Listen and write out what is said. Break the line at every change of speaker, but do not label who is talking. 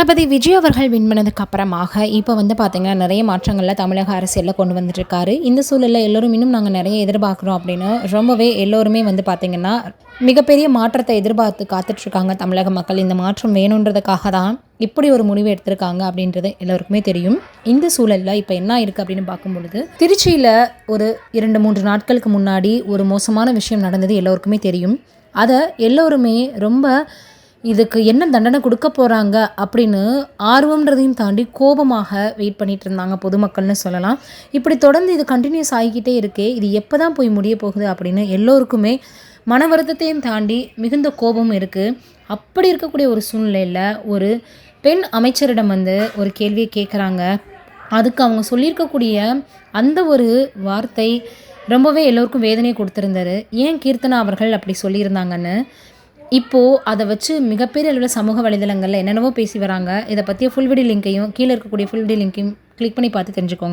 தளபதி விஜய் அவர்கள் வின் பண்ணதுக்கு அப்புறமாக இப்போ பார்த்தீங்கன்னா நிறைய மாற்றங்களில் தமிழக அரசியலில் கொண்டு வந்துட்டுருக்காரு. இந்த சூழலில் எல்லோரும் இன்னும் நாங்கள் நிறைய எதிர்பார்க்குறோம் அப்படின்னு ரொம்பவே எல்லோருமே பார்த்தீங்கன்னா மிகப்பெரிய மாற்றத்தை எதிர்பார்த்து காத்துட்ருக்காங்க தமிழக மக்கள். இந்த மாற்றம் வேணுன்றதுக்காக தான் இப்படி ஒரு முடிவு எடுத்திருக்காங்க அப்படின்றது எல்லோருக்குமே தெரியும். இந்த சூழலில் இப்போ என்ன இருக்குது அப்படின்னு பார்க்கும்பொழுது, திருச்சியில் ஒரு 2-3 நாட்களுக்கு முன்னாடி ஒரு மோசமான விஷயம் நடந்தது எல்லோருக்குமே தெரியும். அதை எல்லோருமே ரொம்ப இதுக்கு என்ன தண்டனை கொடுக்க போகிறாங்க அப்படின்னு ஆர்வம்ன்றதையும் தாண்டி கோபமாக வெயிட் பண்ணிகிட்டு இருந்தாங்க பொதுமக்கள்னு சொல்லலாம். இப்படி தொடர்ந்து இது கண்டினியூஸ் ஆகிக்கிட்டே இருக்கே, இது எப்போ தான் போய் முடிய போகுது அப்படின்னு எல்லோருக்குமே மன வருத்தத்தையும் தாண்டி மிகுந்த கோபம் இருக்குது. அப்படி இருக்கக்கூடிய ஒரு சூழ்நிலையில் ஒரு பெண் அமைச்சரிடம் ஒரு கேள்வியை கேட்குறாங்க. அதுக்கு அவங்க சொல்லியிருக்கக்கூடிய அந்த ஒரு வார்த்தை ரொம்பவே எல்லோருக்கும் வேதனையை கொடுத்துருந்தாரு. ஏன் கீர்த்தனா அவர்கள் அப்படி சொல்லியிருந்தாங்கன்னு இப்போது அதை வச்சு மிகப்பெரிய அளவில் சமூக வலைதளங்களில் என்னென்னவோ பேசி வராங்க. இதை பற்றிய ஃபுல் வீடியோ லிங்க்கையும் கீழே இருக்கக்கூடிய ஃபுல் வீடியோ லிங்க்கையும் கிளிக் பண்ணி பார்த்து தெரிஞ்சுக்கோங்க.